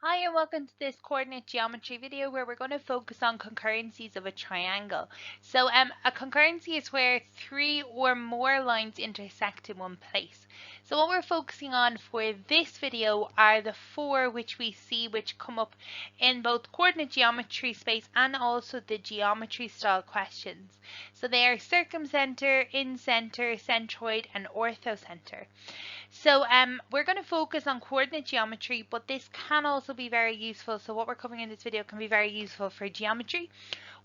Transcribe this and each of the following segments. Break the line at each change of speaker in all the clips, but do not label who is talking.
Hi and welcome to this coordinate geometry video where we're going to focus on concurrencies of a triangle. So a concurrency is where three or more lines intersect in one place. So what we're focusing on for this video are the four which we see which come up in both coordinate geometry space and also the geometry style questions. So they are circumcenter, incenter, centroid and orthocenter. So we're going to focus on coordinate geometry, but this can also be very useful. So what we're covering in this video can be very useful for geometry.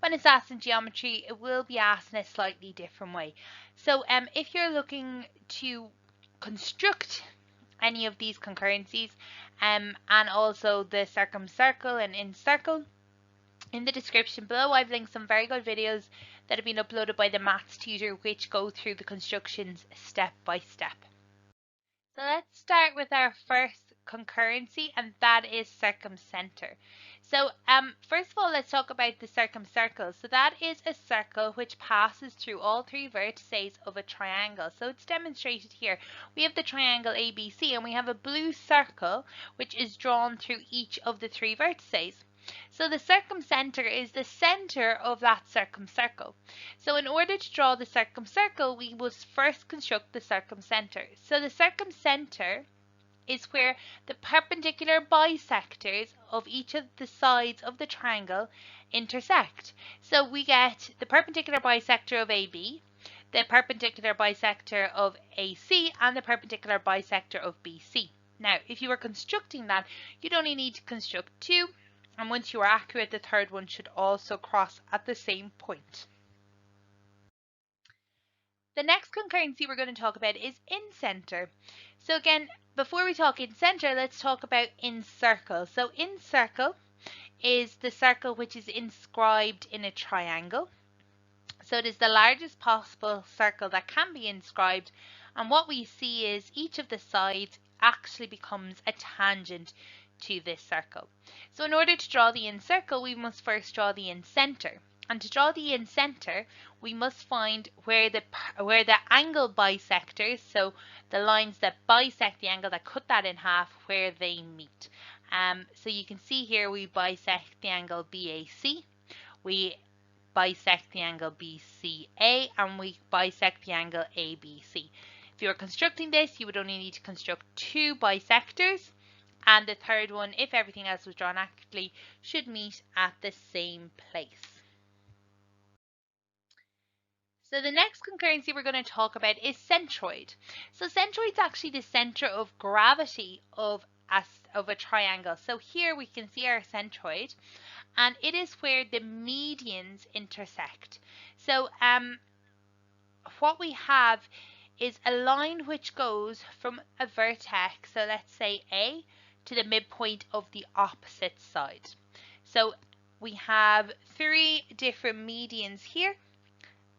When it's asked in geometry, it will be asked in a slightly different way. So if you're looking to construct any of these concurrencies and also the circumcircle and incircle, in the description below I've linked some very good videos that have been uploaded by the maths tutor which go through the constructions step by step. So let's start with our first concurrency, and that is circumcenter. So first of all, let's talk about the circumcircle. So that is a circle which passes through all three vertices of a triangle. So it's demonstrated here. We have the triangle ABC and we have a blue circle which is drawn through each of the three vertices. So the circumcenter is the center of that circumcircle. So in order to draw the circumcircle, we must first construct the circumcenter. So the circumcenter is where the perpendicular bisectors of each of the sides of the triangle intersect. So we get the perpendicular bisector of AB, the perpendicular bisector of AC, and the perpendicular bisector of BC. Now, if you were constructing that, you'd only need to construct two. And once you are accurate, the third one should also cross at the same point. The next concurrency we're going to talk about is incenter. So again, before we talk incenter, let's talk about incircle. So incircle is the circle which is inscribed in a triangle. So it is the largest possible circle that can be inscribed. And what we see is each of the sides actually becomes a tangent to this circle. So in order to draw the incircle, we must first draw the incenter. And to draw the incenter, we must find where the angle bisectors, so the lines that bisect the angle that cut that in half, where they meet. So you can see here we bisect the angle BAC, we bisect the angle BCA, and we bisect the angle ABC. If you were constructing this, you would only need to construct two bisectors. And the third one, if everything else was drawn accurately, should meet at the same place. So the next concurrency we're going to talk about is centroid. So centroid is actually the center of gravity of a triangle. So here we can see our centroid, and it is where the medians intersect. So what we have is a line which goes from a vertex, so let's say A, to the midpoint of the opposite side. So we have three different medians here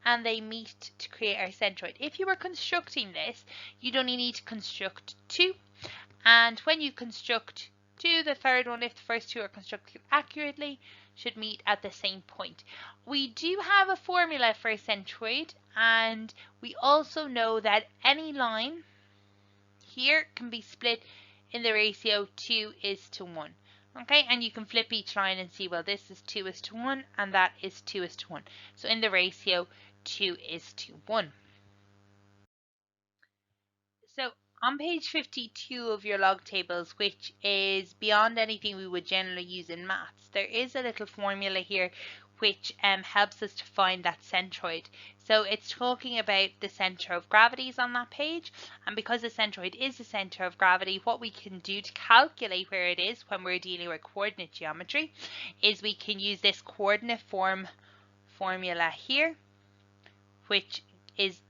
and they meet to create our centroid. If you were constructing this, you'd only need to construct two, and when you construct two, the third one, if the first two are constructed accurately, should meet at the same point. We do have a formula for a centroid, and we also know that any line here can be split in the ratio 2:1. Okay, and you can flip each line and see, well, this is 2:1 and that is 2:1. So in the ratio 2:1. So on page 52 of your log tables, which is beyond anything we would generally use in maths, there is a little formula here which helps us to find that centroid. So it's talking about the center of gravities on that page, and because the centroid is the center of gravity, what we can do to calculate where it is when we're dealing with coordinate geometry is we can use this coordinate formula here, which is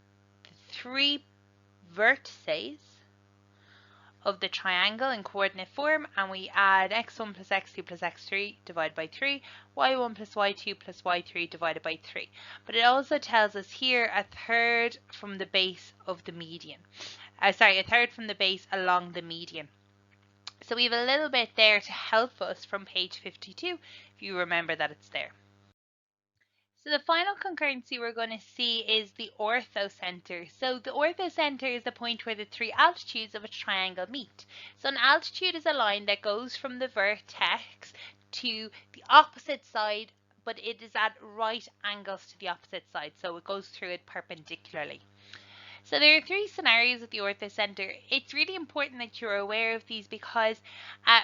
the three vertices of the triangle in coordinate form, and we add x1 plus x2 plus x3 divided by 3, y1 plus y2 plus y3 divided by 3. But it also tells us here a third from the base of the median. A third from the base along the median. So we have a little bit there to help us from page 52, if you remember that it's there. So the final concurrency we're going to see is the orthocenter. So the orthocenter is the point where the three altitudes of a triangle meet. So an altitude is a line that goes from the vertex to the opposite side, but it is at right angles to the opposite side. So it goes through it perpendicularly. So there are three scenarios with the orthocenter. It's really important that you're aware of these because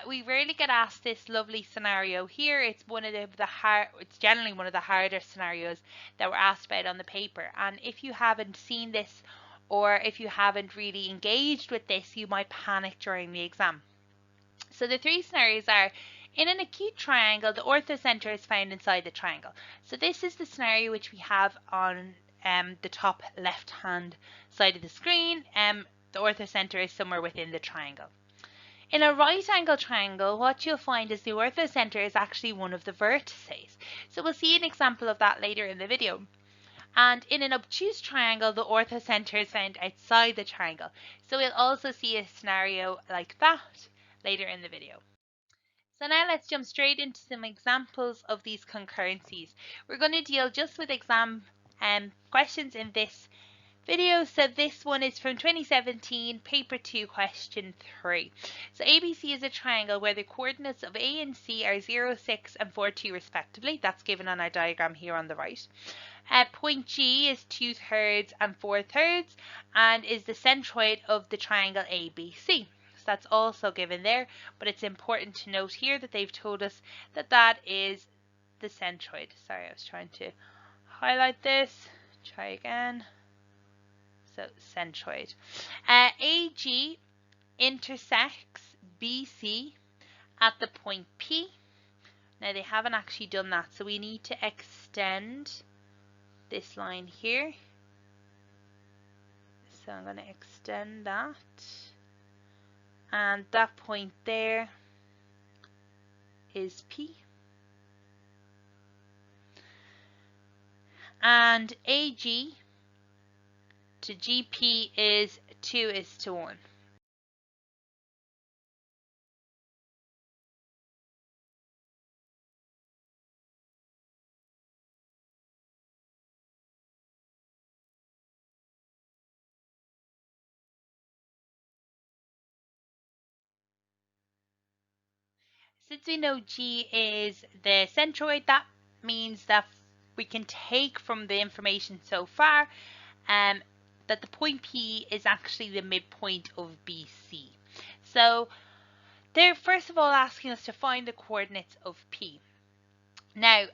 we rarely get asked this lovely scenario here. It's it's generally one of the harder scenarios that we're asked about on the paper. And if you haven't seen this or if you haven't really engaged with this, you might panic during the exam. So the three scenarios are: in an acute triangle, the orthocenter is found inside the triangle. So this is the scenario which we have on the top left hand side of the screen. The orthocenter is somewhere within the triangle. In a right angle triangle, what you'll find is the orthocenter is actually one of the vertices. So we'll see an example of that later in the video. And in an obtuse triangle, the orthocenter is found outside the triangle. So we'll also see a scenario like that later in the video. So now let's jump straight into some examples of these concurrencies. We're going to deal just with exam questions in this video. So this one is from 2017, paper 2, question 3. So ABC is a triangle where the coordinates of A and C are 0, 6 and 4, 2 respectively. That's given on our diagram here on the right. Point G is 2/3 and 4/3 and is the centroid of the triangle ABC. That's also given there, but it's important to note here that they've told us that that is the centroid. Sorry, I was trying to highlight this. Try again. So centroid. AG intersects BC at the point P. Now they haven't actually done that, so we need to extend this line here. So I'm going to extend that. And that point there is P. And AG to GP is 2:1. Since we know G is the centroid, that means that we can take from the information so far that the point P is actually the midpoint of BC. So they're first of all asking us to find the coordinates of P. Now,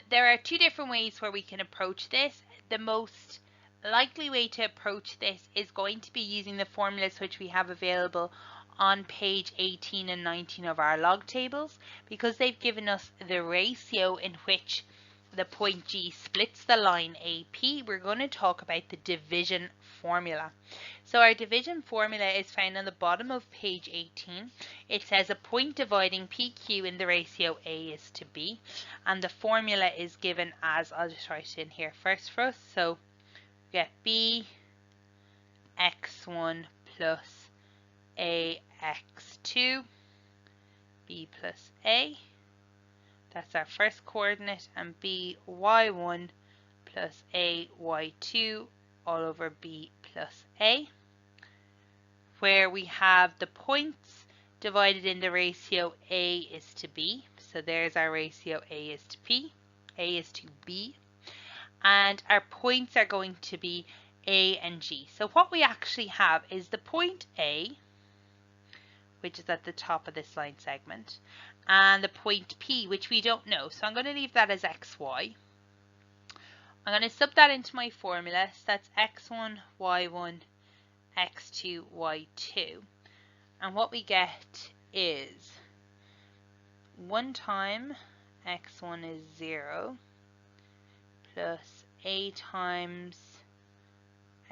there are two different ways where we can approach this. The most likely way to approach this is going to be using the formulas which we have available on page 18 and 19 of our log tables, because they've given us the ratio in which the point G splits the line AP. We're going to talk about the division formula. So our division formula is found on the bottom of page 18. It says a point dividing PQ in the ratio A is to B, and the formula is given as, I'll just write it in here first for us. So we get B x1 plus AX2, B plus A. That's our first coordinate, and B y1 plus A y2 all over B plus A, where we have the points divided in the ratio A is to B. So there's our ratio A is to P, A is to B, and our points are going to be A and G. So what we actually have is the point A, which is at the top of this line segment, and the point P, which we don't know. So I'm going to leave that as xy. I'm going to sub that into my formula. So that's x1, y1, x2, y2. And what we get is 1 time x1 is 0 plus A times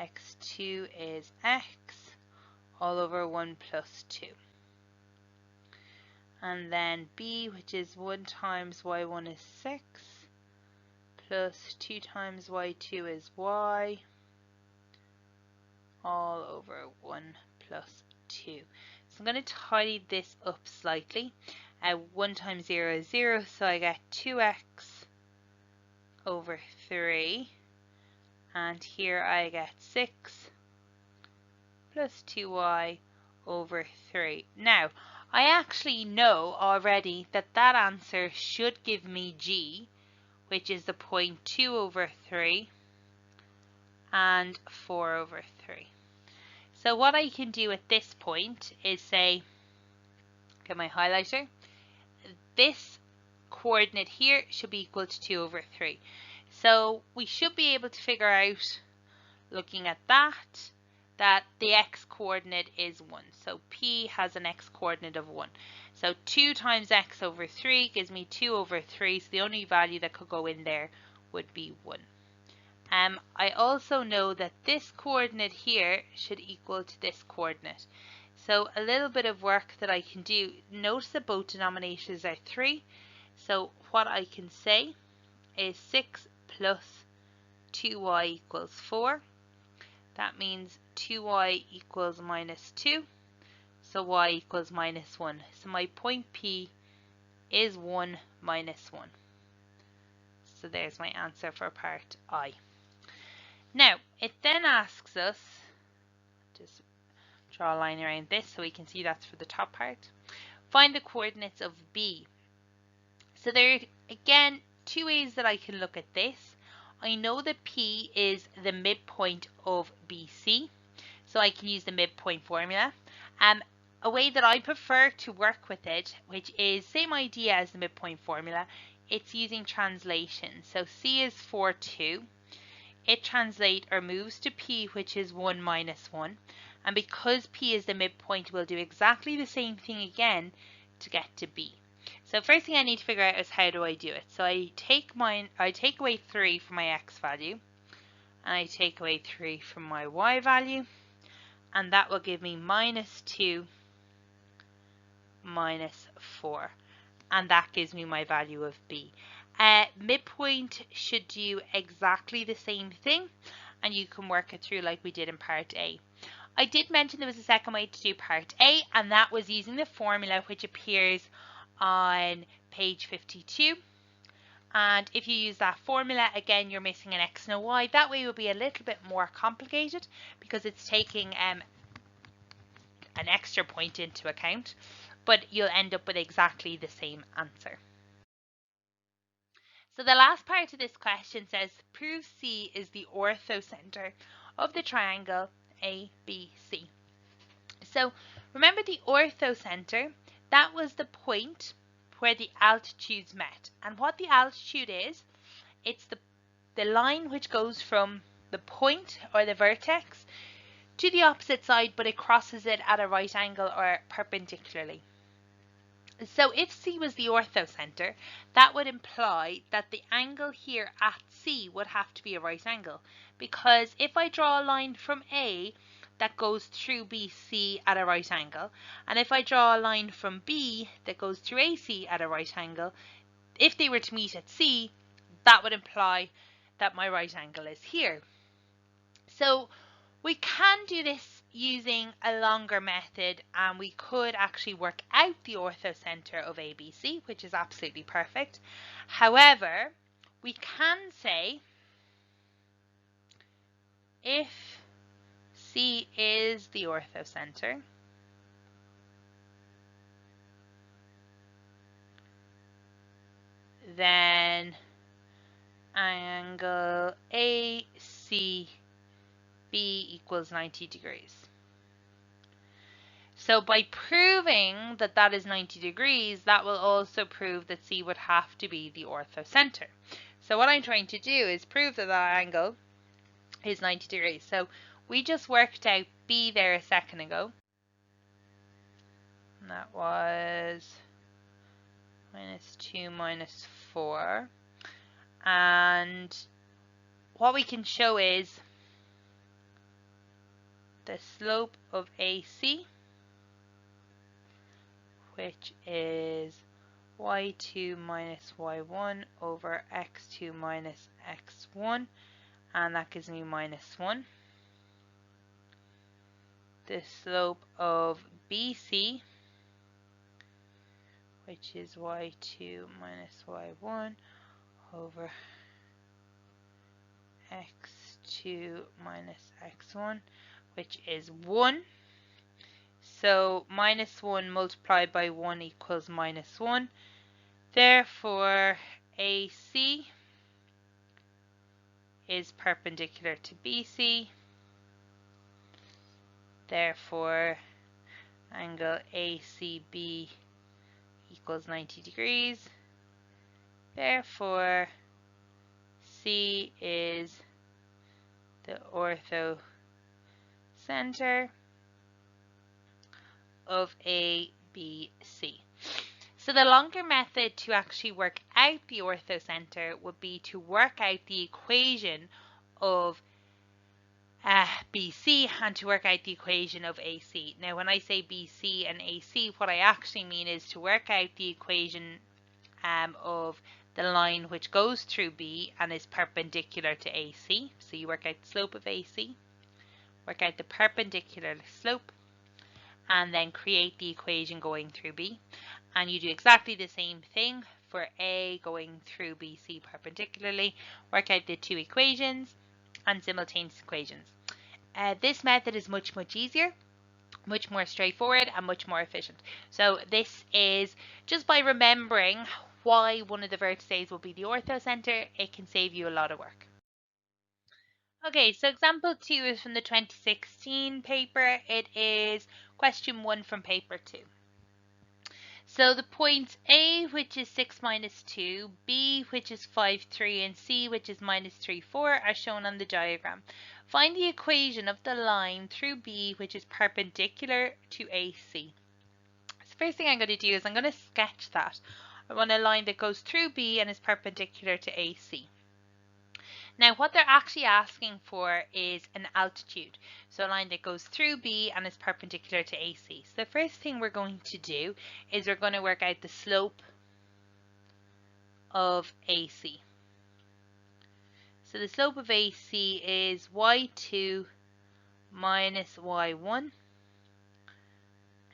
x2 is x all over 1 plus 2. And then B, which is 1 times y1 is 6, plus 2 times y2 is y, all over 1 plus 2. So I'm going to tidy this up slightly. 1 times 0 is 0, so I get 2x over 3, and here I get 6 plus 2y over 3. Now, I actually know already that that answer should give me g, which is the point 2 over 3 and 4 over 3. So what I can do at this point is say, get my highlighter, this coordinate here should be equal to 2 over 3. So we should be able to figure out, looking at that the x coordinate is 1. So P has an x coordinate of 1. So 2 times x over 3 gives me 2 over 3. So the only value that could go in there would be 1. I also know that this coordinate here should equal to this coordinate. So a little bit of work that I can do. Notice that both denominators are 3. So what I can say is 6 plus 2y equals 4. That means 2y equals minus 2. So y equals minus 1. So my point P is 1 minus 1. So there's my answer for part I. Now, it then asks us, just draw a line around this so we can see that's for the top part. Find the coordinates of B. So there are, again, 2 ways that I can look at this. I know that P is the midpoint of BC, so I can use the midpoint formula. A way that I prefer to work with it, which is same idea as the midpoint formula, it's using translation. So C is 4, 2. It translates or moves to P, which is 1 minus 1. And because P is the midpoint, we'll do exactly the same thing again to get to B. So first thing I need to figure out is how do I do it. So I take away 3 from my x value, and I take away 3 from my y value, and that will give me minus 2 minus 4, and that gives me my value of B. Midpoint should do exactly the same thing, and you can work it through like we did in part A. I did mention there was a second way to do part A, and that was using the formula which appears on page 52. And if you use that formula, again, you're missing an x and a y. That way it will be a little bit more complicated because it's taking an extra point into account, but you'll end up with exactly the same answer. So the last part of this question says, prove C is the orthocenter of the triangle ABC. So remember the orthocenter, that was the point where the altitudes met. And what the altitude is, it's the line which goes from the point or the vertex to the opposite side, but it crosses it at a right angle or perpendicularly. So if C was the orthocenter, that would imply that the angle here at C would have to be a right angle, because if I draw a line from A that goes through BC at a right angle, and if I draw a line from B that goes through AC at a right angle, if they were to meet at C, that would imply that my right angle is here. So we can do this using a longer method, and we could actually work out the orthocenter of ABC, which is absolutely perfect. However, we can say if C is the orthocenter, then angle ACB equals 90 degrees. So by proving that that is 90 degrees, that will also prove that C would have to be the orthocenter. So what I'm trying to do is prove that that angle is 90 degrees. So we just worked out B there a second ago. And that was minus 2 minus 4. And what we can show is the slope of AC, which is y2 minus y1 over x2 minus x1, and that gives me minus 1. The slope of BC, which is y2 minus y1 over x2 minus x1, which is 1. So minus 1 multiplied by 1 equals minus 1. Therefore, AC is perpendicular to BC. Therefore, angle ACB equals 90 degrees. Therefore, C is the orthocenter of ABC. So the longer method to actually work out the orthocenter would be to work out the equation of BC and to work out the equation of AC. Now when I say BC and AC, what I actually mean is to work out the equation of the line which goes through B and is perpendicular to AC. So you work out the slope of AC, work out the perpendicular slope, and then create the equation going through B. And you do exactly the same thing for A going through BC perpendicularly. Work out the two equations and simultaneous equations. This method is much easier, much more straightforward, and much more efficient. So this is just by remembering why one of the vertices will be the orthocenter, it can save you a lot of work. Okay, so example 2 is from the 2016 paper. It is question 1 from paper 2. So the points A, which is 6 minus 2, B, which is 5, 3, and C, which is minus 3, 4, are shown on the diagram. Find the equation of the line through B, which is perpendicular to AC. So first thing I'm going to do is I'm going to sketch that. I want a line that goes through B and is perpendicular to AC. Now what they're actually asking for is an altitude. So a line that goes through B and is perpendicular to AC. So the first thing we're going to do is we're going to work out the slope of AC. So the slope of AC is y2 minus y1,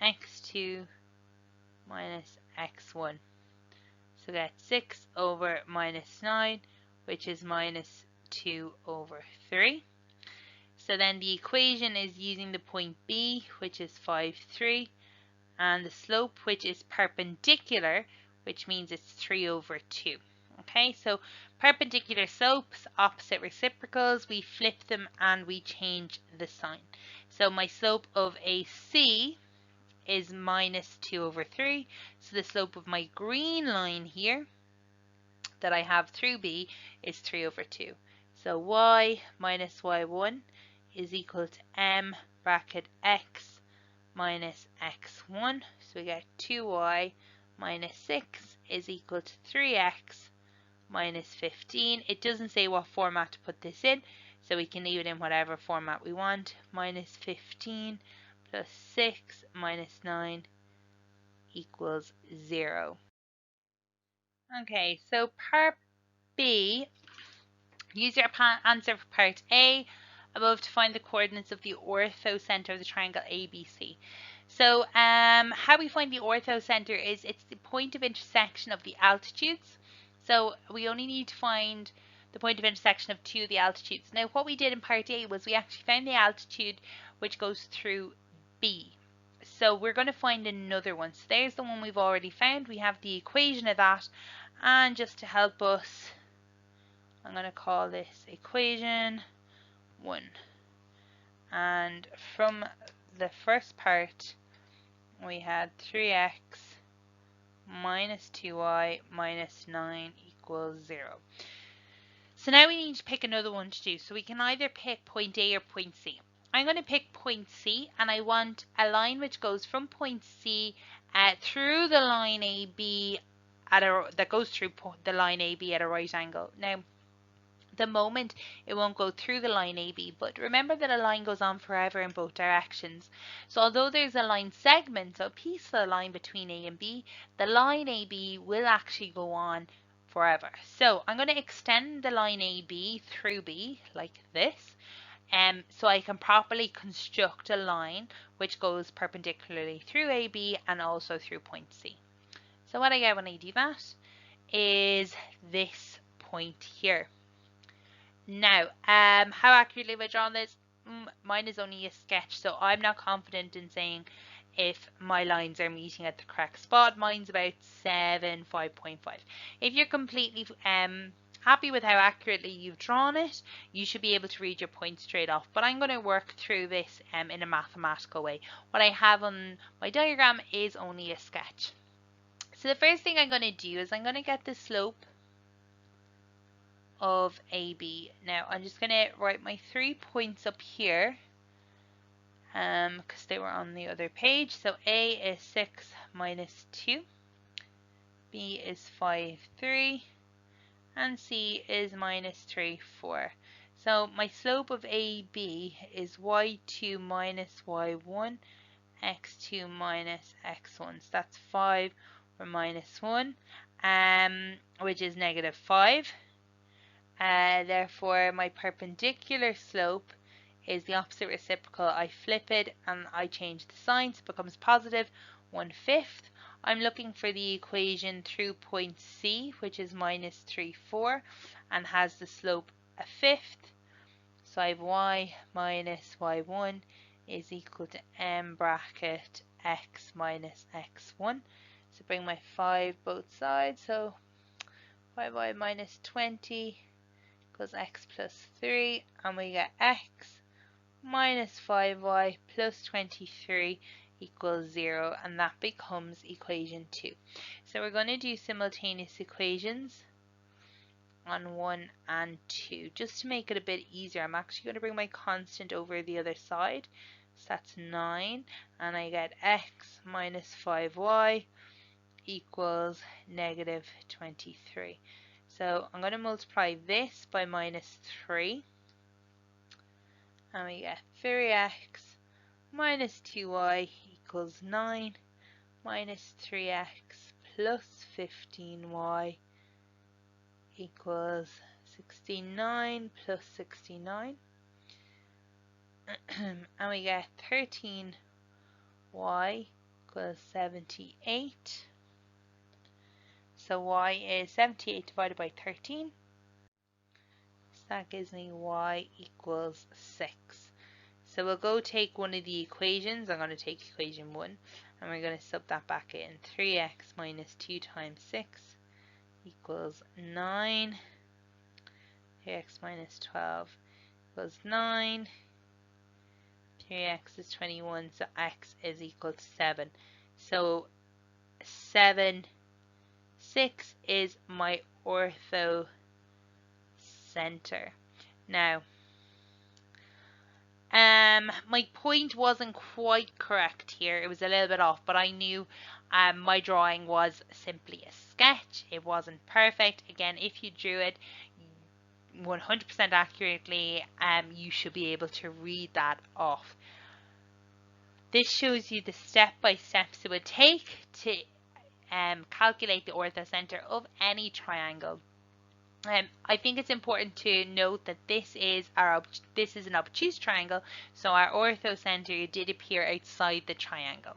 x2 minus x1. So that's 6 over minus 9, which is minus 2 over 3. So then the equation is using the point B, which is 5, 3, and the slope, which is perpendicular, which means it's 3 over 2. Okay, so perpendicular slopes, opposite reciprocals, we flip them and we change the sign. So my slope of AC is minus 2 over 3. So the slope of my green line here that I have through B is 3 over 2. So y minus y1 is equal to m bracket x minus x1. So we get 2y minus 6 is equal to 3x minus 15. It doesn't say what format to put this in, so we can leave it in whatever format we want. Minus 15 plus 6 minus 9 equals 0. Okay, so part B, use your answer for part A above to find the coordinates of the orthocenter of the triangle ABC. So how we find the orthocenter is it's the point of intersection of the altitudes. So we only need to find the point of intersection of two of the altitudes. Now what we did in part A was we actually found the altitude which goes through B. So we're going to find another one. So there's the one we've already found. We have the equation of that. And just to help us, I'm going to call this equation 1. And from the first part, we had 3x minus 2y minus 9 equals 0. So now we need to pick another one to do. So we can either pick point A or point C. I'm going to pick point C, and I want a line which goes from point C through the line AB that goes through the line AB at a right angle. Now, the moment it won't go through the line AB, but remember that a line goes on forever in both directions. So although there's a line segment, so a piece of the line between A and B, the line AB will actually go on forever. So I'm going to extend the line AB through B like this. So I can properly construct a line which goes perpendicularly through AB and also through point C. So what I get when I do that is this point here. Now, how accurately have I drawn this? Mine is only a sketch, so I'm not confident in saying if my lines are meeting at the correct spot. Mine's about 5.5. If you're completely happy with how accurately you've drawn it, you should be able to read your points straight off. But I'm going to work through this in a mathematical way. What I have on my diagram is only a sketch. So the first thing I'm going to do is I'm going to get the slope of AB. Now I'm just going to write my 3 points up here because they were on the other page. So A is 6 minus 2, B is 5, 3, and C is minus 3, 4. So my slope of AB is y2 minus y1, x2 minus x1. So that's 5 or minus 1, which is negative 5. Therefore, my perpendicular slope is the opposite reciprocal. I flip it and I change the sign, so it becomes positive 1/5. I'm looking for the equation through point C, which is minus 3, 4, and has the slope 1/5. So I have y minus y1 is equal to m bracket x minus x1. So bring my 5 both sides, so 5y minus 20 equals x plus 3, and we get x minus 5y plus 23 equals 0, and that becomes equation 2. So we're going to do simultaneous equations on 1 and 2. Just to make it a bit easier, I'm actually going to bring my constant over the other side. So that's 9, and I get x minus 5y equals negative 23. So I'm going to multiply this by minus 3, and we get 3x minus 2y equals 9 minus 3x plus 15y equals 69 plus 69, and we get 13y equals 78. So y is 78 divided by 13. So that gives me y equals 6. So we'll go take one of the equations. I'm going to take equation 1, and we're going to sub that back in. 3x minus 2 times 6 equals 9. 3x minus 12 equals 9. 3x is 21, so x is equal to 7. So 7, 6 is my orthocenter. Now, my point wasn't quite correct here. It was a little bit off, but I knew my drawing was simply a sketch. It wasn't perfect. Again, if you drew it 100% accurately, you should be able to read that off. This shows you the step-by-steps it would take to calculate the orthocenter of any triangle. I think it's important to note that this is an obtuse triangle, so our orthocenter did appear outside the triangle.